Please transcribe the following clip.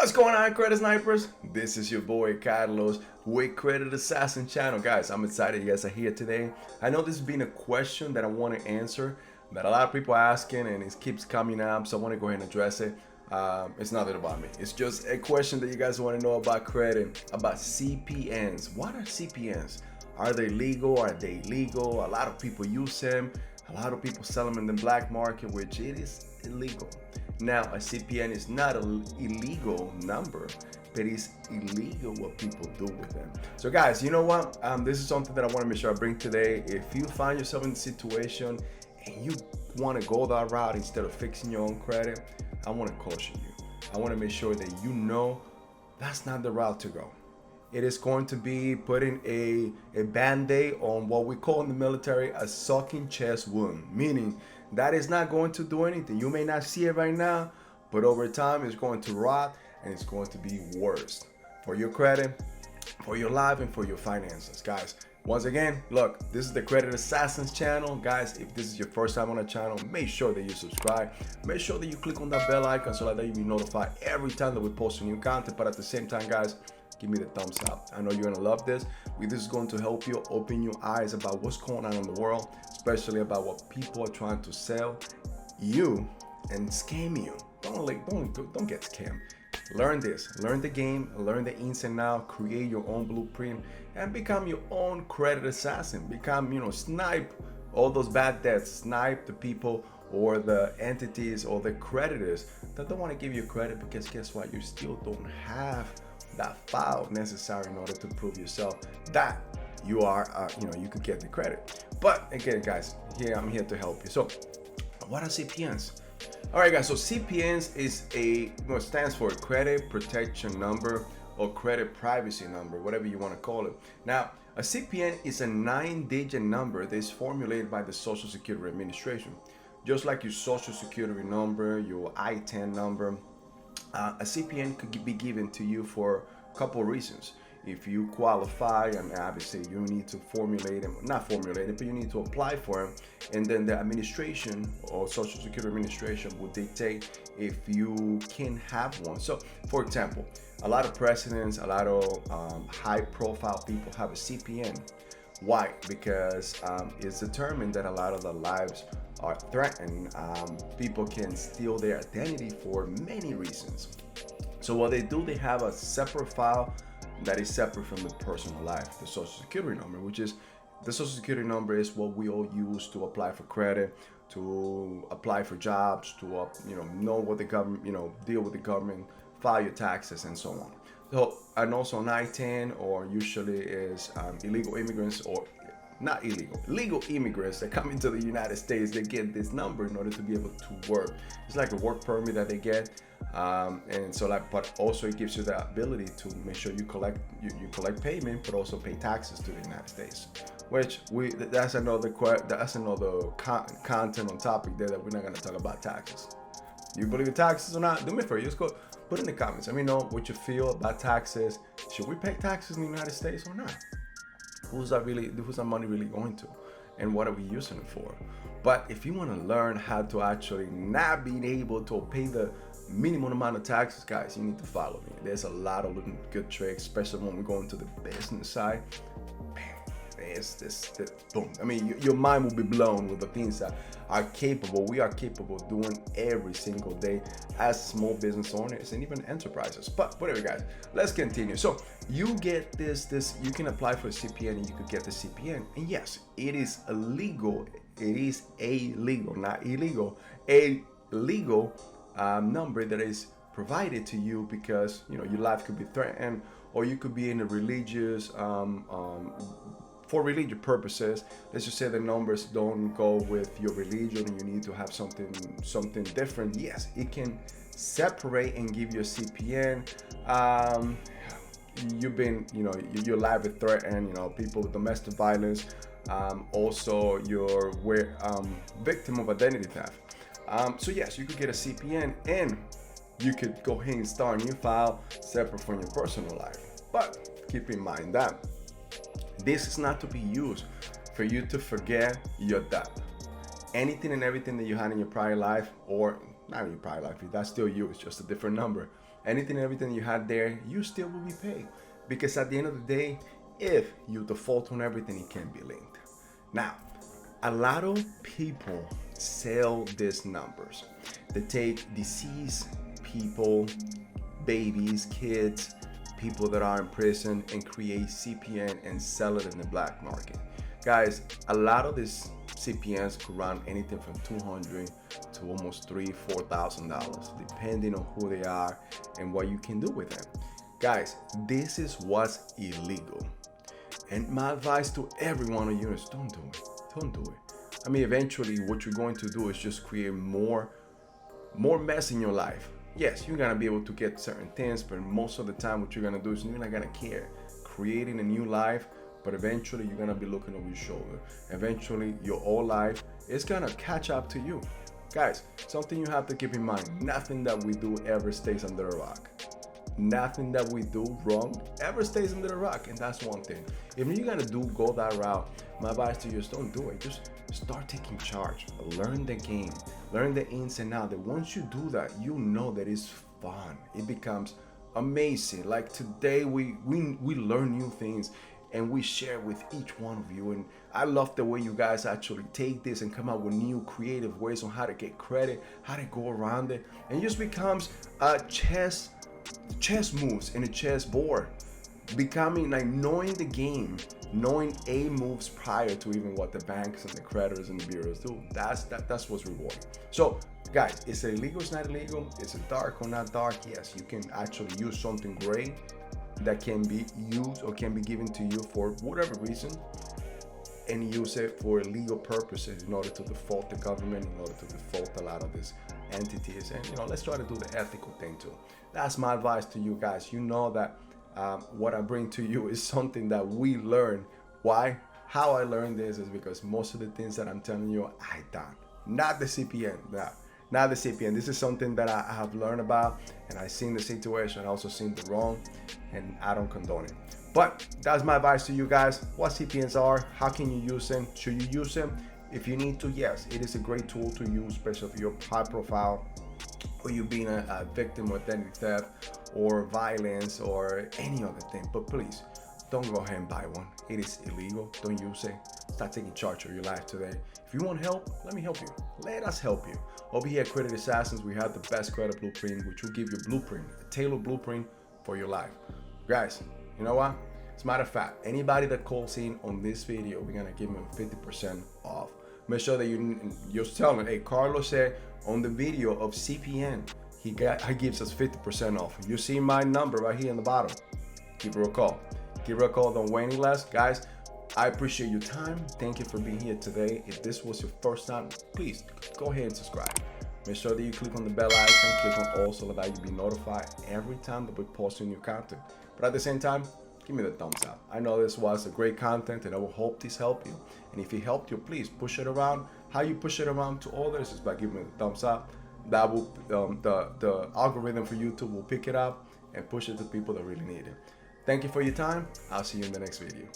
What's going on, Credit Snipers? This is your boy Carlos with Credit Assassin channel. Guys, I'm excited you guys are here today. I know this has been a question that I want to answer that a lot of people are asking and it keeps coming up, so I want to go ahead and address it. It's nothing about me. It's just a question that you guys want to know about credit, about CPNs. What are CPNs? Are they legal? Are they illegal? A lot of people use them. A lot of people sell them in the black market, which it is illegal. Now, a CPN is not an illegal number, but it's illegal what people do with them. So guys, you know what? This is something that I want to make sure I bring today. If you find yourself in the situation and you want to go that route instead of fixing your own credit, I want to caution you. I want to make sure that you know that's not the route to go. It is going to be putting a band-aid on what we call in the military a sucking chest wound, meaning that is not going to do anything. You may not see it right now, but over time it's going to rot and it's going to be worse for your credit, for your life, and for your finances. Guys, once again, look, this is the Credit Assassins channel. Guys, if this is your first time on the channel, make sure that you subscribe. Make sure that you click on that bell icon so that you'll be notified every time that we post a new content. But at the same time, guys, give me the thumbs up. I know you're gonna love this. This is going to help you open your eyes about what's going on in the world, especially about what people are trying to sell you and scam you. Don't get scammed. Learn this, learn the game, learn the ins and outs, create your own blueprint, and become your own credit assassin. Become, snipe all those bad debts, snipe the people or the entities or the creditors that don't want to give you credit, because guess what? You still don't have that file necessary in order to prove yourself that you are, you could get the credit. But again, guys, I'm here to help you. So what are CPNs? All right, guys, so CPNs is stands for credit protection number or credit privacy number, whatever you want to call it. Now, a CPN is a 9-digit number that is formulated by the Social Security Administration. Just like your Social Security number, your I-10 number, a CPN could be given to you for a couple of reasons. If you qualify, and obviously you need to not formulate it, but you need to apply for them. And then the administration or Social Security Administration will dictate if you can have one. So, for example, a lot of presidents, a lot of high-profile people have a CPN. Why? Because it's determined that a lot of the lives are threatened. People can steal their identity for many reasons. So what they do, they have a separate file that is separate from the personal life, the Social Security number, which is the Social Security number is what we all use to apply for credit, to apply for jobs, to know what the government, deal with the government, file your taxes, and so on. So, and also an I-10, or usually is illegal immigrants, or not illegal, legal immigrants that come into the United States, they get this number in order to be able to work. It's like a work permit that they get, and so but also it gives you the ability to make sure you collect payment, but also pay taxes to the United States. Which that's another content on topic there that we're not gonna talk about taxes. You believe in taxes or not? Do me a favor, just go put in the comments. Let me know what you feel about taxes. Should we pay taxes in the United States or not? Who's our money really going to, and what are we using it for? But if you want to learn how to actually not being able to pay the minimum amount of taxes, guys, you need to follow me. There's a lot of good tricks, especially when we go into the business side. Boom. I mean, your mind will be blown with the things that we are capable of doing every single day as small business owners and even enterprises. But whatever, guys, let's continue. So you get this, you can apply for a CPN and you could get the CPN. And yes, it is illegal. It is not illegal, a legal number that is provided to you because, your life could be threatened, or you could be in a religious, for religious purposes. Let's just say the numbers don't go with your religion and you need to have something different. Yes, it can separate and give you a CPN. You've been, your life is threatened, people with domestic violence. Also, you're victim of identity theft. So yes, you could get a CPN and you could go ahead and start a new file separate from your personal life. But keep in mind that this is not to be used for you to forget your debt. Anything and everything that you had in your prior life, or not in your prior life, that's still you, it's just a different number. anything and everything you had there, you still will be paid. Because at the end of the day, if you default on everything, it can be linked. Now, a lot of people sell these numbers. They take deceased people, babies, kids, people that are in prison, and create CPN and sell it in the black market. Guys, a lot of these CPNs could run anything from $200 to almost $3,000-$4,000, depending on who they are and what you can do with them. Guys, this is what's illegal. And my advice to every one of you is don't do it. Don't do it. I mean, eventually what you're going to do is just create more mess in your life. Yes, you're gonna be able to get certain things, but most of the time what you're gonna do is you're not gonna care. Creating a new life, but eventually you're gonna be looking over your shoulder. Eventually your old life is gonna catch up to you. Guys, something you have to keep in mind, nothing that we do ever stays under a rock. Nothing that we do wrong ever stays under a rock, and that's one thing. If you're gonna go that route, my advice to you is don't do it. Just start taking charge. Learn the game. Learn the ins and outs. That once you do that, you know that it's fun. It becomes amazing. Like today, we learn new things and we share with each one of you. And I love the way you guys actually take this and come up with new creative ways on how to get credit, how to go around it, and it just becomes a chess moves in a chess board, becoming like knowing the game, knowing A moves prior to even what the banks and the creditors and the bureaus do. That's what's rewarding. So guys, is it illegal? It's not illegal. Is it dark or not dark? Yes, you can actually use something gray that can be used or can be given to you for whatever reason, and use it for legal purposes in order to default the government, in order to default a lot of these entities. And let's try to do the ethical thing too. That's my advice to you guys. You know that what I bring to you is something that we learn. Why? How I learned this is because most of the things that I'm telling you, I done. Not the CPN. Not the CPN. This is something that I have learned about, and I've seen the situation. I also seen the wrong, and I don't condone it. But that's my advice to you guys. What CPNs are, how can you use them? Should you use them? If you need to, yes, it is a great tool to use, especially if you're high profile, or you being a victim of identity theft or violence or any other thing. But please, don't go ahead and buy one. It is illegal. Don't use it. Start taking charge of your life today. If you want help, let me help you. Let us help you. Over here at Credit Assassins, we have the best credit blueprint, which will give you a blueprint, a tailored blueprint for your life. Guys, you know what? As a matter of fact, anybody that calls in on this video, we're gonna give them 50% off. Make sure that you're telling, hey, Carlos said on the video of CPN, he gives us 50% off. You see my number right here in the bottom. Give her a call. Give her a call. Don't wait any less. Guys, I appreciate your time. Thank you for being here today. If this was your first time, please go ahead and subscribe. Make sure that you click on the bell icon, click on all so that you be notified every time that we post new content. But at the same time, give me the thumbs up. I know this was a great content, and I will hope this helped you. And if it helped you, please push it around. How you push it around to others is by giving me the thumbs up. That will the algorithm for YouTube will pick it up and push it to people that really need it. Thank you for your time. I'll see you in the next video.